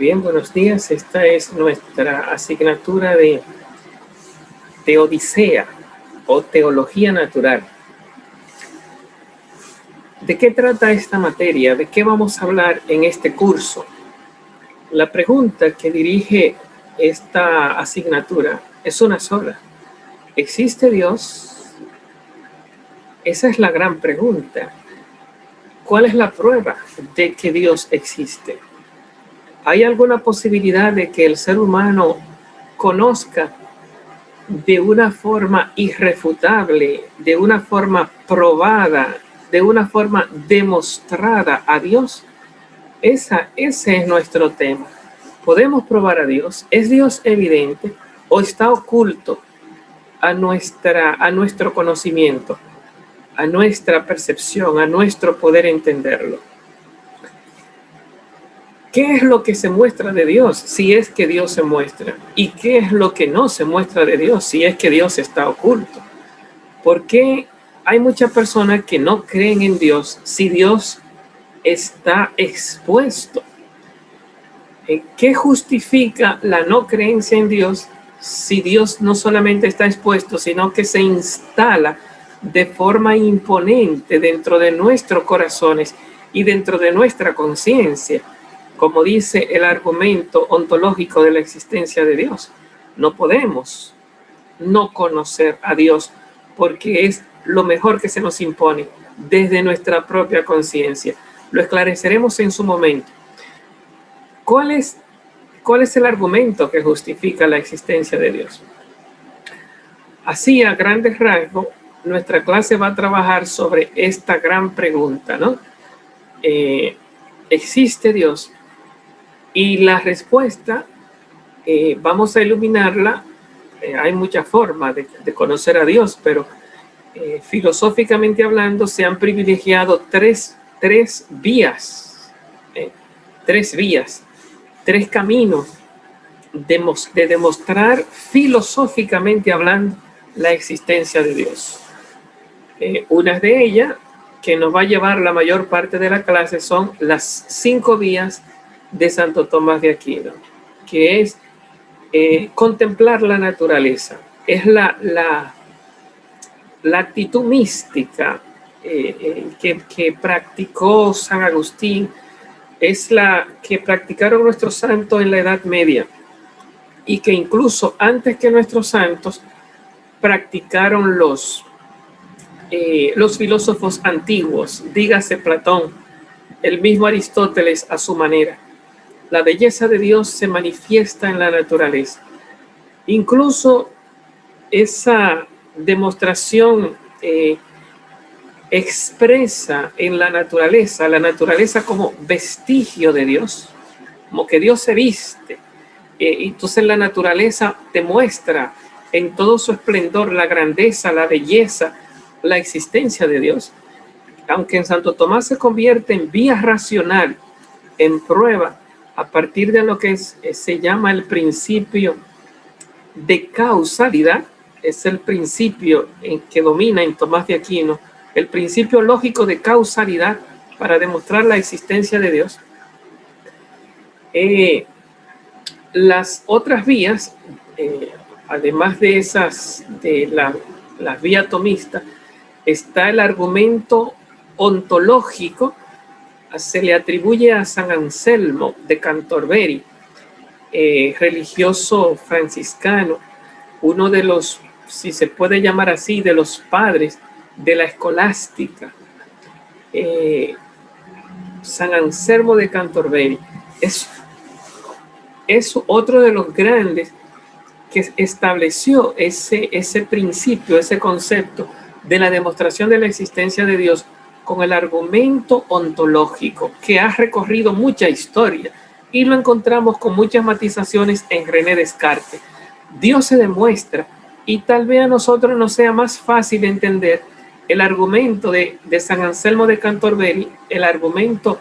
Bien, buenos días. Esta es nuestra asignatura de Teodicea o Teología Natural. ¿De qué trata esta materia? ¿De qué vamos a hablar en este curso? La pregunta que dirige esta asignatura es una sola. ¿Existe Dios? Esa es la gran pregunta. ¿Cuál es la prueba de que Dios existe? ¿Hay alguna posibilidad de que el ser humano conozca de una forma irrefutable, de una forma probada, de una forma demostrada a Dios? Ese es nuestro tema. ¿Podemos probar a Dios? ¿Es Dios evidente o está oculto a nuestro conocimiento, a nuestra percepción, a nuestro poder entenderlo? ¿Qué es lo que se muestra de Dios si es que Dios se muestra? ¿Y qué es lo que no se muestra de Dios si es que Dios está oculto? ¿Por qué hay muchas personas que no creen en Dios si Dios está expuesto? ¿Qué justifica la no creencia en Dios si Dios no solamente está expuesto, sino que se instala de forma imponente dentro de nuestros corazones y dentro de nuestra conciencia? Como dice el argumento ontológico de la existencia de Dios, no podemos no conocer a Dios porque es lo mejor que se nos impone desde nuestra propia conciencia. Lo esclareceremos en su momento. ¿Cuál es el argumento que justifica la existencia de Dios? Así, a grandes rasgos, nuestra clase va a trabajar sobre esta gran pregunta, ¿no? ¿Existe Dios? Y la respuesta, vamos a iluminarla. Hay muchas formas de conocer a Dios, pero filosóficamente hablando se han privilegiado tres vías, tres caminos de demostrar filosóficamente hablando la existencia de Dios. Una de ellas, que nos va a llevar la mayor parte de la clase, son las 5 vías de Santo Tomás de Aquino, que es contemplar la naturaleza. Es la actitud mística que practicó San Agustín, es la que practicaron nuestros santos en la Edad Media y que incluso antes que nuestros santos practicaron los filósofos antiguos, dígase Platón, el mismo Aristóteles a su manera. La belleza de Dios se manifiesta en la naturaleza. Incluso esa demostración expresa en la naturaleza como vestigio de Dios, como que Dios se viste. Entonces la naturaleza te muestra en todo su esplendor la grandeza, la belleza, la existencia de Dios. Aunque en Santo Tomás se convierte en vía racional, en prueba, a partir de lo que se llama el principio de causalidad, es el principio que domina en Tomás de Aquino, el principio lógico de causalidad para demostrar la existencia de Dios. Las otras vías, además de esas, de la vía tomista, está el argumento ontológico. Se le atribuye a San Anselmo de Cantorberi, religioso franciscano, uno de los, si se puede llamar así, de los padres de la escolástica. San Anselmo de Cantorberi es otro de los grandes que estableció ese principio, ese concepto de la demostración de la existencia de Dios con el argumento ontológico, que ha recorrido mucha historia y lo encontramos con muchas matizaciones en René Descartes. Dios se demuestra y tal vez a nosotros nos sea más fácil entender el argumento de San Anselmo de Cantorberi, el argumento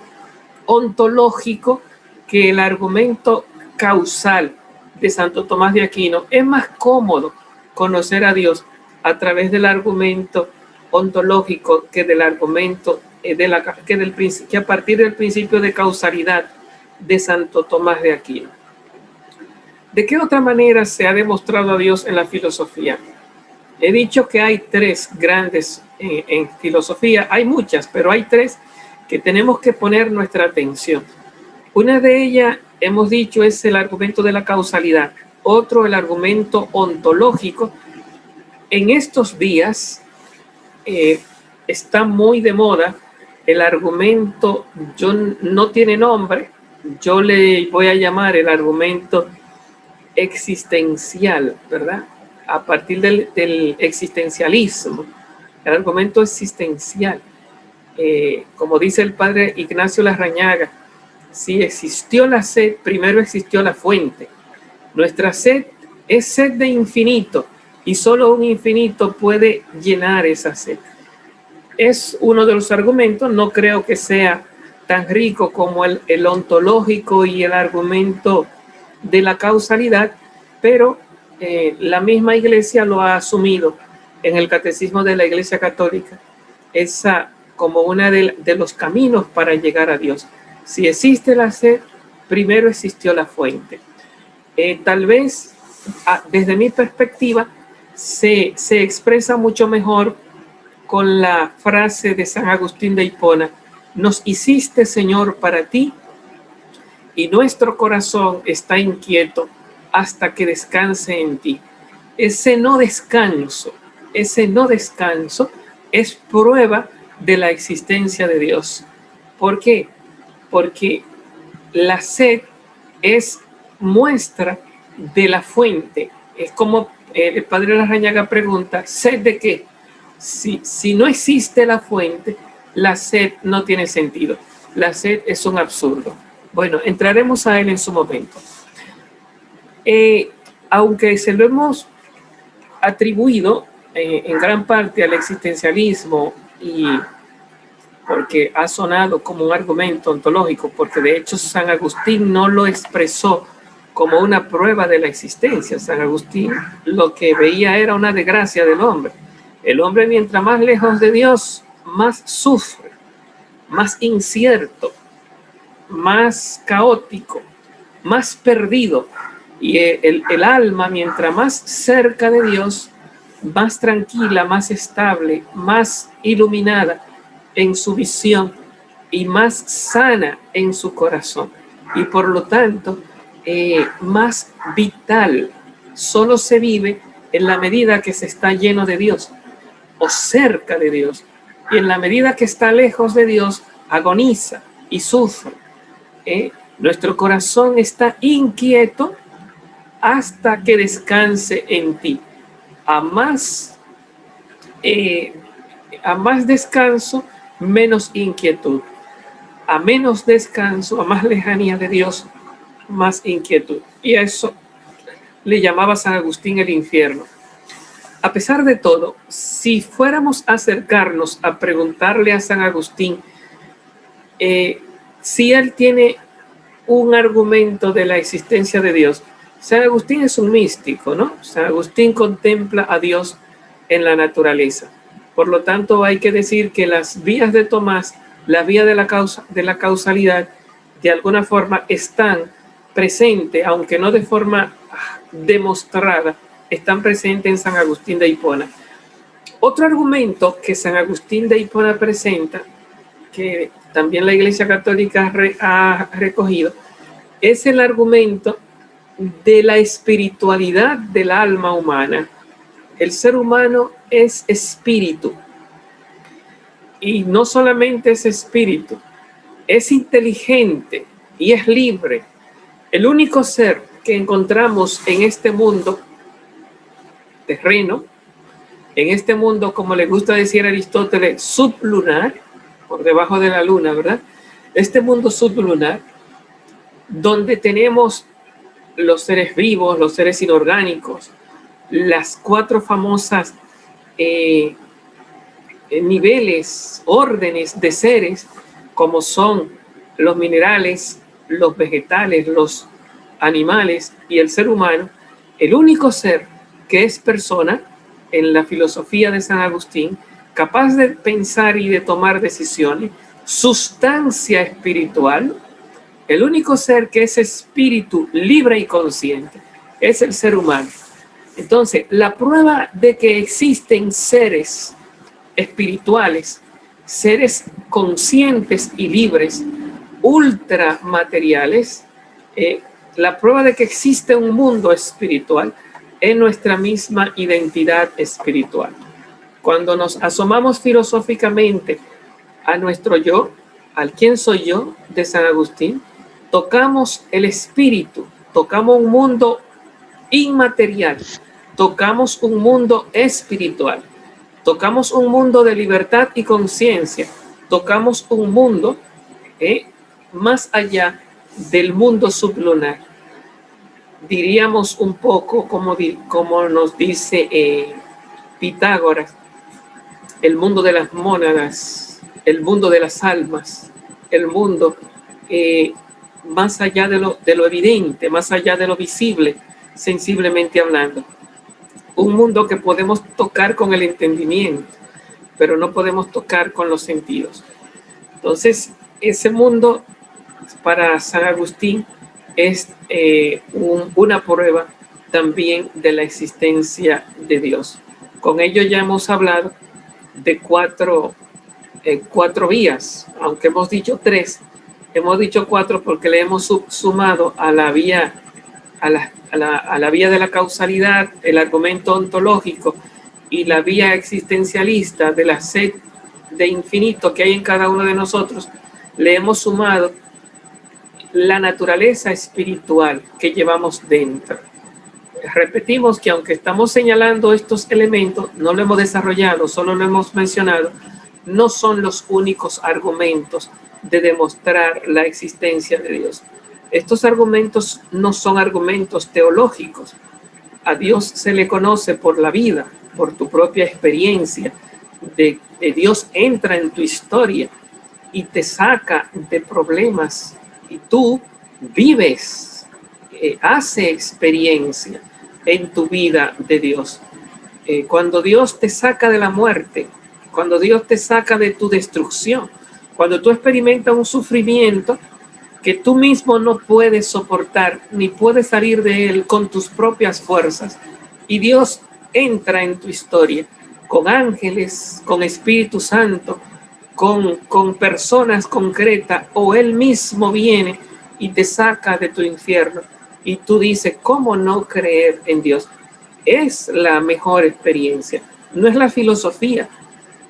ontológico, que el argumento causal de Santo Tomás de Aquino. Es más cómodo conocer a Dios a través del argumento ontológico que del argumento que a partir del principio de causalidad de Santo Tomás de Aquino. ¿De qué otra manera se ha demostrado a Dios en la filosofía? He dicho que hay tres grandes en filosofía, hay muchas, pero hay tres que tenemos que poner nuestra atención. Una de ellas, hemos dicho, es el argumento de la causalidad. Otro, el argumento ontológico. En estos días está muy de moda el argumento, no tiene nombre, yo le voy a llamar el argumento existencial, ¿verdad? A partir del existencialismo, el argumento existencial. Como dice el padre Ignacio Larrañaga, si existió la sed, primero existió la fuente. Nuestra sed es sed de infinito y solo un infinito puede llenar esa sed. Es uno de los argumentos, no creo que sea tan rico como el ontológico y el argumento de la causalidad, pero la misma Iglesia lo ha asumido en el Catecismo de la Iglesia Católica, esa como una de los caminos para llegar a Dios. Si existe la sed, primero existió la fuente. Tal vez, desde mi perspectiva, se expresa mucho mejor con la frase de San Agustín de Hipona: nos hiciste, Señor, para ti, y nuestro corazón está inquieto hasta que descanse en ti. Ese no descanso es prueba de la existencia de Dios. ¿Por qué? Porque la sed es muestra de la fuente. Es como el padre Larrañaga pregunta, ¿sed de qué? Si no existe la fuente, la sed no tiene sentido. La sed es un absurdo. Bueno, entraremos a él en su momento. Aunque se lo hemos atribuido en gran parte al existencialismo, y porque ha sonado como un argumento ontológico, porque de hecho San Agustín no lo expresó como una prueba de la existencia. San Agustín lo que veía era una desgracia del hombre. El hombre, mientras más lejos de Dios, más sufre, más incierto, más caótico, más perdido. Y el alma, mientras más cerca de Dios, más tranquila, más estable, más iluminada en su visión y más sana en su corazón. Y por lo tanto, más vital. Solo se vive en la medida que se está lleno de Dios o cerca de Dios. Y en la medida que está lejos de Dios, agoniza y sufre. Nuestro corazón está inquieto hasta que descanse en ti. A más descanso, menos inquietud. A menos descanso, a más lejanía de Dios, más inquietud. Y a eso le llamaba San Agustín el infierno. A pesar de todo, si fuéramos a acercarnos a preguntarle a San Agustín si él tiene un argumento de la existencia de Dios. San Agustín es un místico, ¿no? San Agustín contempla a Dios en la naturaleza. Por lo tanto, hay que decir que las vías de Tomás, la vía de la causalidad, de alguna forma están presentes, aunque no de forma demostrada, están presentes en San Agustín de Hipona. Otro argumento que San Agustín de Hipona presenta, que también la Iglesia Católica ha recogido, es el argumento de la espiritualidad del alma humana. El ser humano es espíritu. Y no solamente es espíritu, es inteligente y es libre. El único ser que encontramos en este mundo terreno, en este mundo, como le gusta decir a Aristóteles, sublunar, por debajo de la luna, ¿verdad? Este mundo sublunar, donde tenemos los seres vivos, los seres inorgánicos, las cuatro famosas niveles, órdenes de seres, como son los minerales, los vegetales, los animales y el ser humano. El único ser que es persona, en la filosofía de San Agustín, capaz de pensar y de tomar decisiones, sustancia espiritual, El único ser que es espíritu libre y consciente es el ser humano. Entonces, la prueba de que existen seres espirituales, seres conscientes y libres, ultramateriales, la prueba de que existe un mundo espiritual es nuestra misma identidad espiritual. Cuando nos asomamos filosóficamente a nuestro yo, al quién soy yo de San Agustín, tocamos el espíritu, tocamos un mundo inmaterial, tocamos un mundo espiritual, tocamos un mundo de libertad y conciencia, tocamos un mundo más allá del mundo sublunar. Diríamos un poco como nos dice Pitágoras, el mundo de las mónadas, el mundo de las almas, el mundo más allá de lo evidente, más allá de lo visible, sensiblemente hablando. Un mundo que podemos tocar con el entendimiento, pero no podemos tocar con los sentidos. Entonces, ese mundo para San Agustín es una prueba también de la existencia de Dios. Con ello ya hemos hablado de cuatro vías, aunque hemos dicho tres, hemos dicho cuatro porque le hemos sumado a la vía a la vía de la causalidad, el argumento ontológico y la vía existencialista de la sed de infinito que hay en cada uno de nosotros, le hemos sumado la naturaleza espiritual que llevamos dentro. Repetimos que aunque estamos señalando estos elementos, no lo hemos desarrollado, solo lo hemos mencionado, no son los únicos argumentos de demostrar la existencia de Dios. Estos argumentos no son argumentos teológicos. A Dios se le conoce por la vida, por tu propia experiencia. De Dios entra en tu historia y te saca de problemas y tú vives, hace experiencia en tu vida de Dios. Cuando Dios te saca de la muerte, cuando Dios te saca de tu destrucción, cuando tú experimentas un sufrimiento que tú mismo no puedes soportar ni puedes salir de él con tus propias fuerzas, y Dios entra en tu historia con ángeles, con Espíritu Santo, con personas concretas, o él mismo viene y te saca de tu infierno y tú dices, ¿cómo no creer en Dios? Es la mejor experiencia. No es la filosofía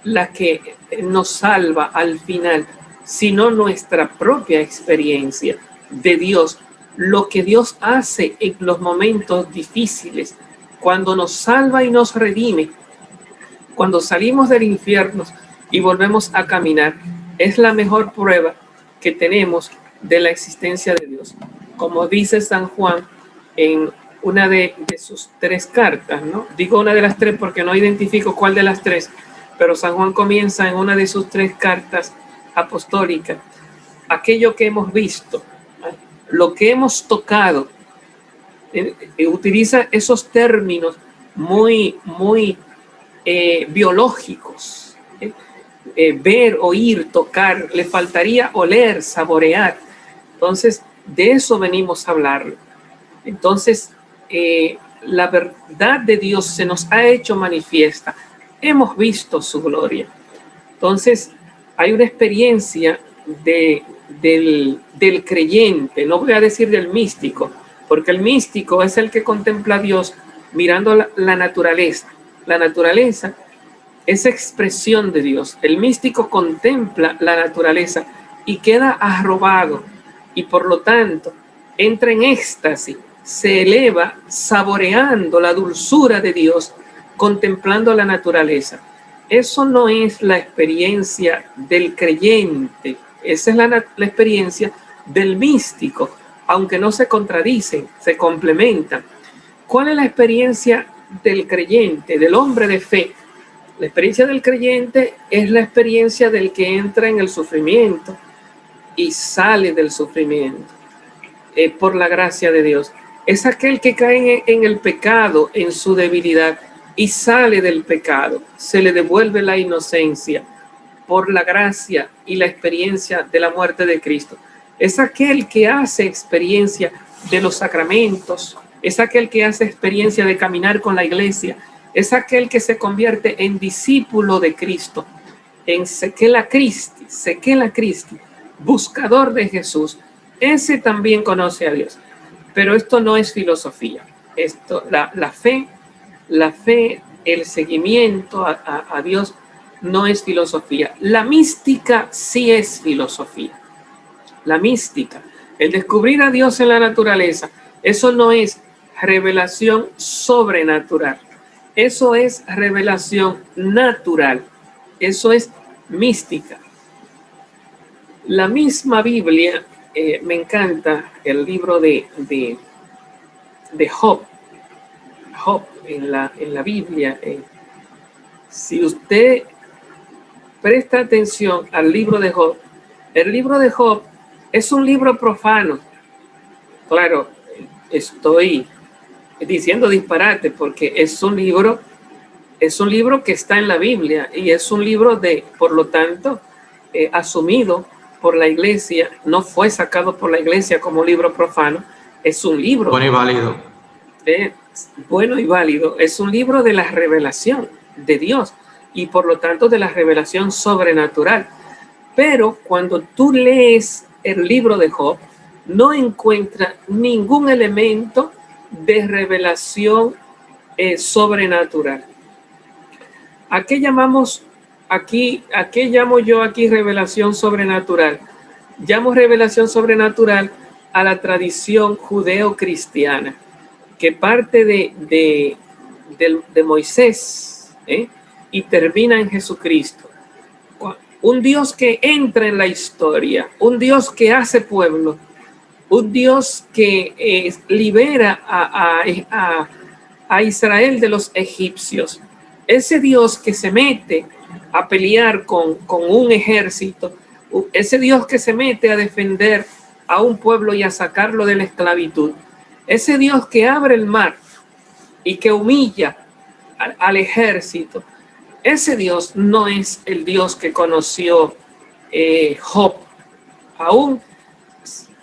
la que nos salva al final, sino nuestra propia experiencia de Dios, lo que Dios hace en los momentos difíciles, cuando nos salva y nos redime, cuando salimos del infierno y volvemos a caminar, es la mejor prueba que tenemos de la existencia de Dios. Como dice San Juan en una de sus tres cartas, ¿no? Digo una de las tres porque no identifico cuál de las tres, pero San Juan comienza en una de sus tres cartas apostólicas, aquello que hemos visto, lo que hemos tocado, utiliza esos términos muy biológicos, ver, oír, tocar, le faltaría oler, saborear. Entonces, de eso venimos a hablar. Entonces, la verdad de Dios se nos ha hecho manifiesta. Hemos visto su gloria. Entonces, hay una experiencia del creyente, no voy a decir del místico, porque el místico es el que contempla a Dios mirando la naturaleza. La naturaleza es expresión de Dios. El místico contempla la naturaleza y queda arrobado y por lo tanto entra en éxtasis, se eleva saboreando la dulzura de Dios, contemplando la naturaleza. Eso no es la experiencia del creyente, esa es la experiencia del místico, aunque no se contradicen, se complementan. ¿Cuál es la experiencia del creyente, del hombre de fe? La experiencia del creyente es la experiencia del que entra en el sufrimiento y sale del sufrimiento por la gracia de Dios. Es aquel que cae en el pecado, en su debilidad, y sale del pecado. Se le devuelve la inocencia por la gracia y la experiencia de la muerte de Cristo. es aquel que hace experiencia de los sacramentos, es aquel que hace experiencia de caminar con la iglesia, es aquel que se convierte en discípulo de Cristo, en Sequela Christi, buscador de Jesús. Ese también conoce a Dios. Pero esto no es filosofía. Esto, la fe, el seguimiento a Dios no es filosofía. La mística sí es filosofía. La mística, el descubrir a Dios en la naturaleza, eso no es revelación sobrenatural. Eso es revelación natural. Eso es mística. La misma Biblia, me encanta el libro de Job. Job en la Biblia. Si usted presta atención al libro de Job, el libro de Job es un libro profano. Claro, estoy diciendo disparate porque es un libro que está en la Biblia y es un libro por lo tanto, asumido por la iglesia, no fue sacado por la iglesia como libro profano, es un libro bueno y válido. Bueno y válido, es un libro de la revelación de Dios y por lo tanto de la revelación sobrenatural. Pero cuando tú lees el libro de Job, no encuentras ningún elemento de revelación sobrenatural. ¿A qué llamo yo aquí revelación sobrenatural? Llamo revelación sobrenatural a la tradición judeo-cristiana, que parte de Moisés y termina en Jesucristo. Un Dios que entra en la historia, un Dios que hace pueblo, un Dios que libera a Israel de los egipcios. Ese Dios que se mete a pelear con un ejército, ese Dios que se mete a defender a un pueblo y a sacarlo de la esclavitud, ese Dios que abre el mar y que humilla al ejército, ese Dios no es el Dios que conoció Job, aún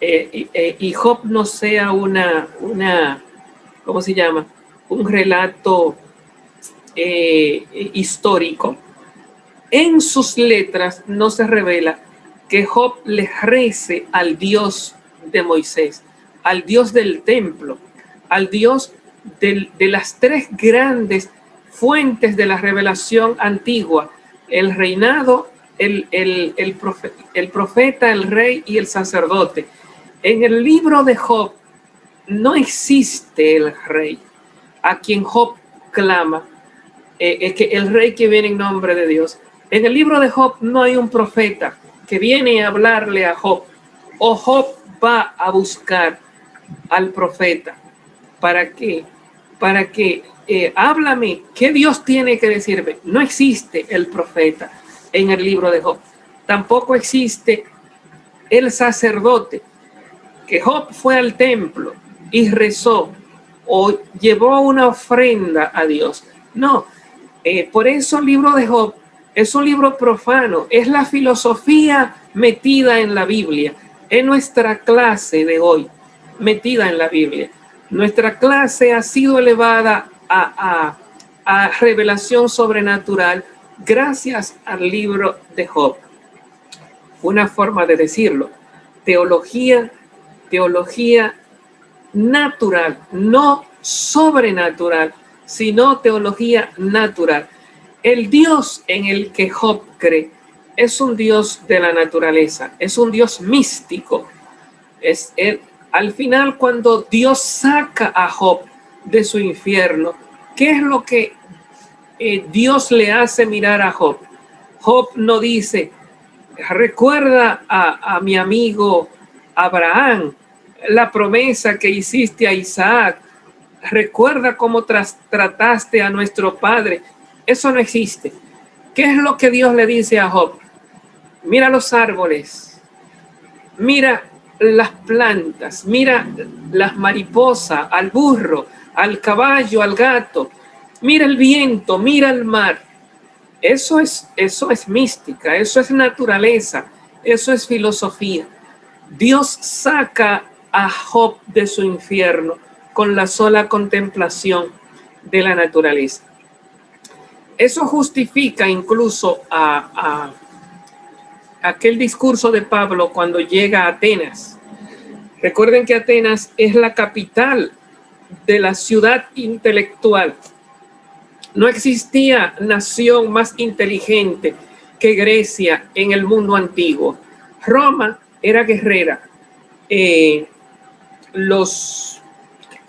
y Job no sea una ¿cómo se llama? Un relato histórico. En sus letras no se revela que Job le rece al Dios de Moisés, al Dios del templo, al Dios de las tres grandes fuentes de la revelación antigua: el reinado, el profeta, el rey y el sacerdote. En el libro de Job no existe el rey a quien Job clama, que el rey que viene en nombre de Dios. En el libro de Job no hay un profeta que viene a hablarle a Job, o Job va a buscar al profeta. ¿Para qué? Para que háblame, ¿qué Dios tiene que decirme? No existe el profeta en el libro de Job. Tampoco existe el sacerdote, que Job fue al templo y rezó o llevó una ofrenda a Dios. No, por eso el libro de Job es un libro profano, es la filosofía metida en la Biblia, es nuestra clase de hoy, metida en la Biblia. Nuestra clase ha sido elevada a revelación sobrenatural gracias al libro de Job. Una forma de decirlo: teología natural, no sobrenatural, sino teología natural. El Dios en el que Job cree es un Dios de la naturaleza, es un Dios místico. Al final, cuando Dios saca a Job de su infierno, ¿qué es lo que Dios le hace mirar a Job? Job no dice: recuerda a mi amigo Abraham, la promesa que hiciste a Isaac, recuerda cómo trataste a nuestro padre. Eso no existe. ¿Qué es lo que Dios le dice a Job? Mira los árboles, mira las plantas, mira las mariposas, al burro, al caballo, al gato, mira el viento, mira el mar. Eso es mística, eso es naturaleza, eso es filosofía. Dios saca a Job de su infierno con la sola contemplación de la naturaleza. Eso justifica incluso a aquel discurso de Pablo cuando llega a Atenas. Recuerden que Atenas es la capital de la ciudad intelectual. No existía nación más inteligente que Grecia en el mundo antiguo. Roma era guerrera.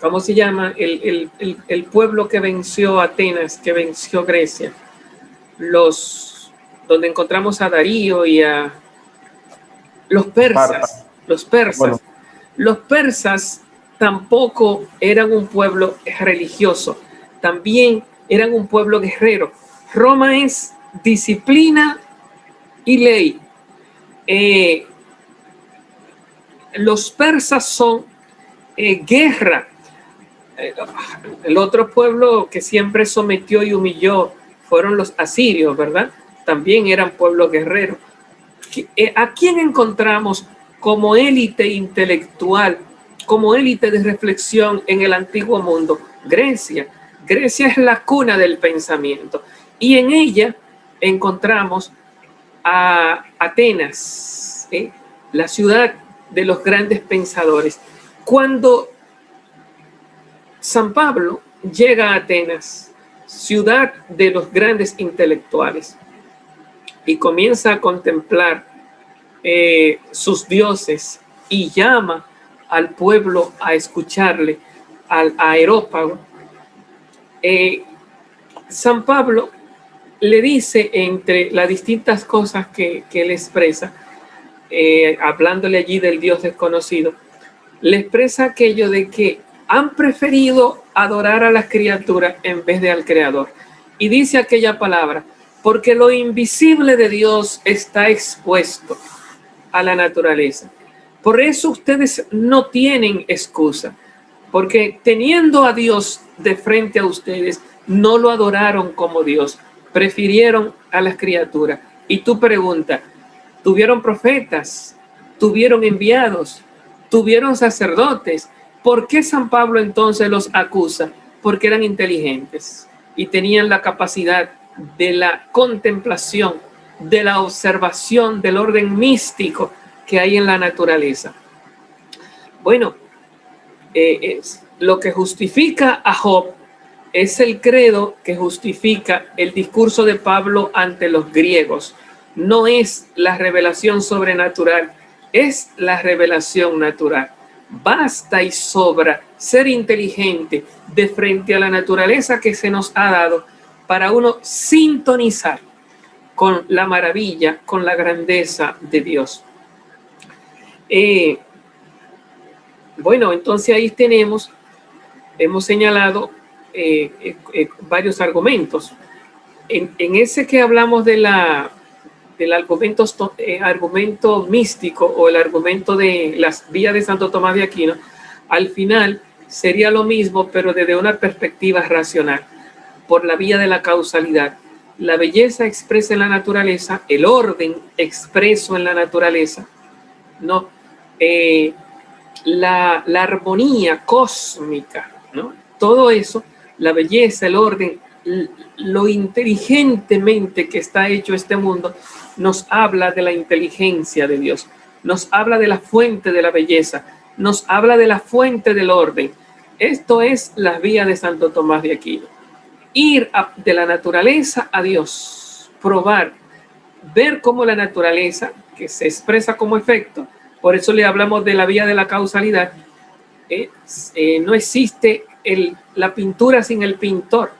¿Cómo se llama? El pueblo que venció Atenas, que venció Grecia. Donde encontramos a Darío y a los persas. Los persas. Bueno. Los persas tampoco eran un pueblo religioso, también eran un pueblo guerrero. Roma es disciplina y ley. Los persas son guerra. El otro pueblo que siempre sometió y humilló fueron los asirios, ¿verdad? También eran pueblos guerreros. ¿A quién encontramos como élite intelectual, como élite de reflexión en el antiguo mundo? Grecia. Grecia es la cuna del pensamiento y en ella encontramos a Atenas, la ciudad de los grandes pensadores. Cuando San Pablo llega a Atenas, ciudad de los grandes intelectuales, y comienza a contemplar sus dioses y llama al pueblo a escucharle, al Areópago, San Pablo le dice, entre las distintas cosas que él expresa, hablándole allí del Dios desconocido, le expresa aquello de que han preferido adorar a las criaturas en vez de al Creador. Y dice aquella palabra, porque lo invisible de Dios está expuesto a la naturaleza. Por eso ustedes no tienen excusa, porque teniendo a Dios de frente a ustedes, no lo adoraron como Dios, prefirieron a las criaturas. Y tú preguntas, ¿tuvieron profetas? ¿Tuvieron enviados? ¿Tuvieron sacerdotes? ¿Por qué San Pablo entonces los acusa? Porque eran inteligentes y tenían la capacidad de la contemplación, de la observación del orden místico que hay en la naturaleza. Bueno, lo que justifica a Job es el credo que justifica el discurso de Pablo ante los griegos. No es la revelación sobrenatural, es la revelación natural. Basta y sobra ser inteligente de frente a la naturaleza que se nos ha dado para uno sintonizar con la maravilla, con la grandeza de Dios. Bueno, entonces ahí hemos señalado varios argumentos. En ese que hablamos del argumento místico o el argumento de las vías de Santo Tomás de Aquino, al final sería lo mismo, pero desde una perspectiva racional, por la vía de la causalidad. La belleza expresa en la naturaleza, el orden expreso en la naturaleza, ¿no? La armonía cósmica, ¿no? Todo eso, la belleza, el orden, lo inteligentemente que está hecho este mundo, nos habla de la inteligencia de Dios, nos habla de la fuente de la belleza, nos habla de la fuente del orden. Esto es la vía de Santo Tomás de Aquino. Ir de la naturaleza a Dios, probar, ver cómo la naturaleza, que se expresa como efecto, por eso le hablamos de la vía de la causalidad, no existe la pintura sin el pintor,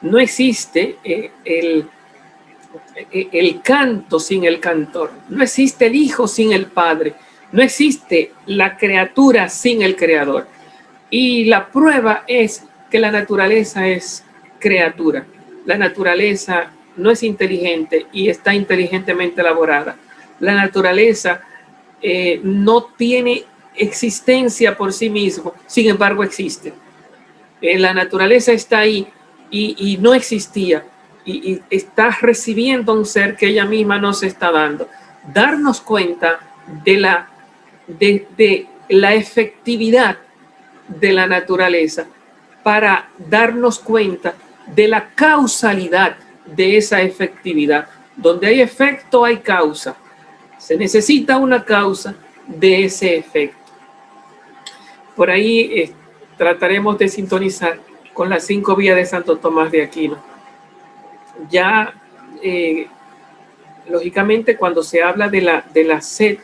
no existe el canto sin el cantor, no existe el hijo sin el padre, no existe la criatura sin el creador. Y la prueba es que la naturaleza es criatura. La naturaleza no es inteligente y está inteligentemente elaborada. La naturaleza no tiene existencia por sí mismo, sin embargo existe. La naturaleza está ahí y no existía y está recibiendo un ser que ella misma nos está dando. Darnos cuenta de de la efectividad de la naturaleza para darnos cuenta de la causalidad de esa efectividad. Donde hay efecto, hay causa. Se necesita una causa de ese efecto. Por ahí trataremos de sintonizar con las 5 vías de Santo Tomás de Aquino. Ya, lógicamente, cuando se habla de la sed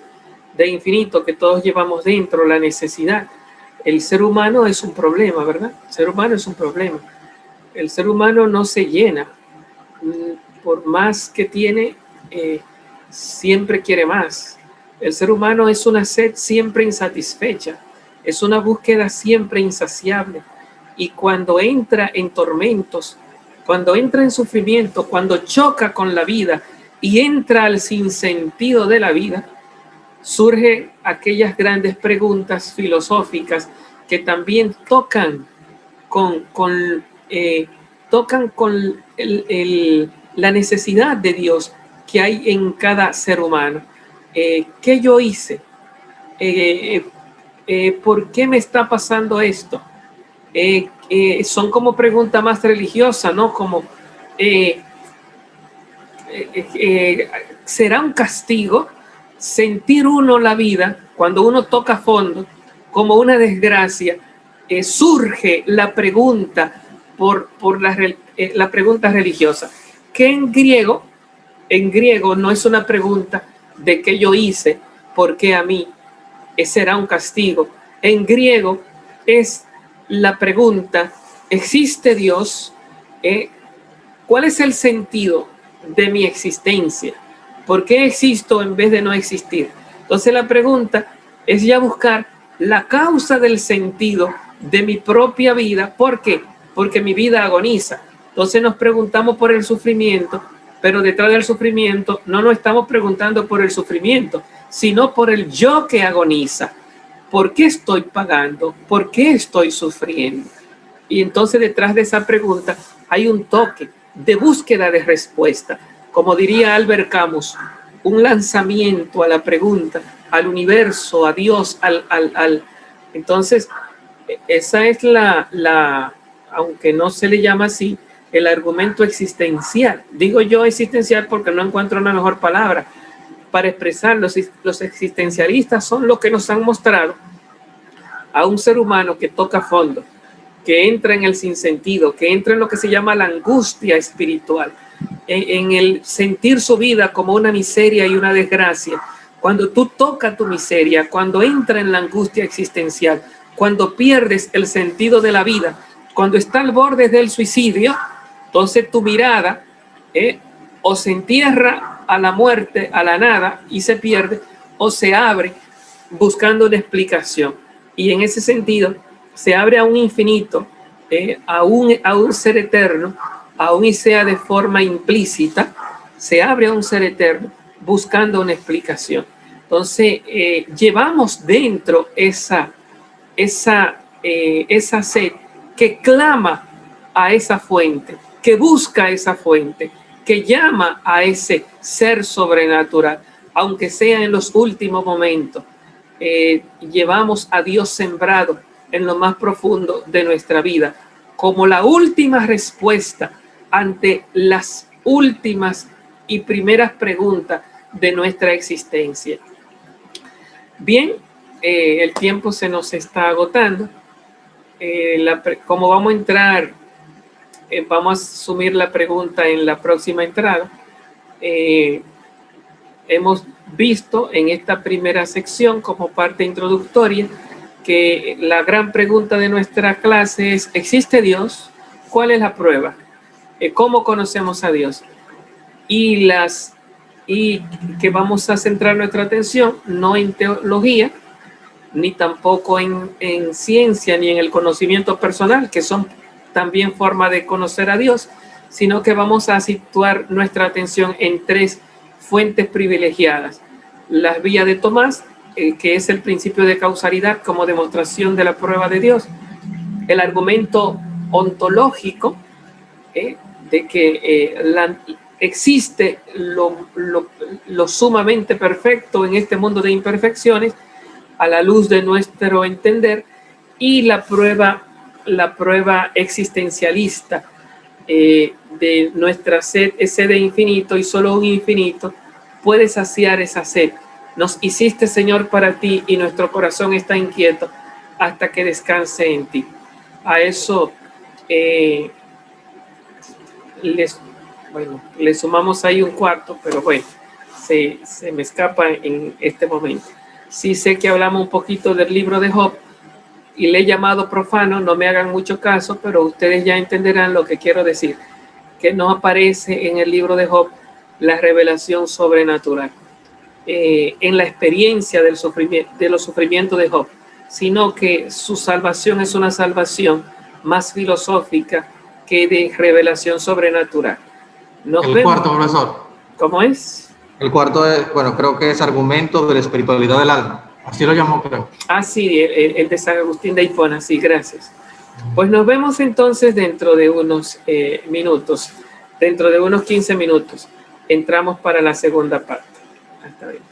de infinito que todos llevamos dentro, la necesidad, el ser humano es un problema, ¿verdad? El ser humano es un problema. El ser humano no se llena. Por más que tiene, siempre quiere más. El ser humano es una sed siempre insatisfecha. Es una búsqueda siempre insaciable. Y cuando entra en tormentos, cuando entra en sufrimiento, cuando choca con la vida y entra al sinsentido de la vida, surgen aquellas grandes preguntas filosóficas que también tocan con la necesidad de Dios que hay en cada ser humano. ¿Qué yo hice? ¿Por qué me está pasando esto? Son como preguntas más religiosas, ¿no? Como, ¿será un castigo sentir uno la vida cuando uno toca fondo como una desgracia? Surge la pregunta por la pregunta religiosa, que en griego no es una pregunta de qué yo hice, por qué a mí, será un castigo. En griego es la pregunta, ¿existe Dios? ¿Cuál es el sentido de mi existencia? ¿Por qué existo en vez de no existir? Entonces la pregunta es ya buscar la causa del sentido de mi propia vida. ¿Por qué? Porque mi vida agoniza. Entonces nos preguntamos por el sufrimiento, pero detrás del sufrimiento no nos estamos preguntando por el sufrimiento, sino por el yo que agoniza. ¿Por qué estoy pagando? ¿Por qué estoy sufriendo? Y entonces detrás de esa pregunta hay un toque de búsqueda de respuesta. Como diría Albert Camus, un lanzamiento a la pregunta, al universo, a Dios, Entonces, esa es aunque no se le llama así, el argumento existencial. Digo yo existencial porque no encuentro una mejor palabra para expresarlo. Los existencialistas son los que nos han mostrado a un ser humano que toca fondo, que entra en el sinsentido, que entra en lo que se llama la angustia espiritual, en el sentir su vida como una miseria y una desgracia. Cuando tú tocas tu miseria, cuando entra en la angustia existencial, cuando pierdes el sentido de la vida, cuando está al borde del suicidio, entonces tu mirada o se entierra a la muerte, a la nada, y se pierde, o se abre buscando una explicación. Y en ese sentido, se abre a un infinito, a un ser eterno, aún y sea de forma implícita, se abre a un ser eterno buscando una explicación. Entonces, llevamos dentro esa sed que clama a esa fuente, que busca esa fuente, que llama a ese ser sobrenatural, aunque sea en los últimos momentos. Llevamos a Dios sembrado en lo más profundo de nuestra vida, como la última respuesta ante las últimas y primeras preguntas de nuestra existencia. Bien, el tiempo se nos está agotando. Como vamos a entrar, vamos a asumir la pregunta en la próxima entrada. Hemos visto en esta primera sección, como parte introductoria, que la gran pregunta de nuestra clase es: ¿existe Dios? ¿Cuál es la prueba? ¿Cómo conocemos a Dios? Y que vamos a centrar nuestra atención no en teología, ni tampoco en ciencia, ni en el conocimiento personal, que son también formas de conocer a Dios, sino que vamos a situar nuestra atención en 3 fuentes privilegiadas: las vías de Tomás, que es el principio de causalidad como demostración de la prueba de Dios; el argumento ontológico, de que existe lo sumamente perfecto en este mundo de imperfecciones, a la luz de nuestro entender, y la prueba existencialista de nuestra sed es sed de infinito, y solo un infinito puede saciar esa sed. Nos hiciste, Señor, para ti, y nuestro corazón está inquieto hasta que descanse en ti. A eso le sumamos ahí un cuarto, pero bueno, se me escapa en este momento. Sí sé que hablamos un poquito del libro de Job y le he llamado profano, no me hagan mucho caso, pero ustedes ya entenderán lo que quiero decir, que no aparece en el libro de Job la revelación sobrenatural en la experiencia de los sufrimientos de Job, sino que su salvación es una salvación más filosófica que de revelación sobrenatural. El cuarto, profesor. ¿Cómo es? El cuarto es, bueno, creo que es argumento de la espiritualidad del alma. Así lo llamó, creo. Ah, sí, el de San Agustín de Hipona, sí, gracias. Pues nos vemos entonces dentro de unos minutos, dentro de unos 15 minutos. Entramos para la segunda parte. Hasta luego.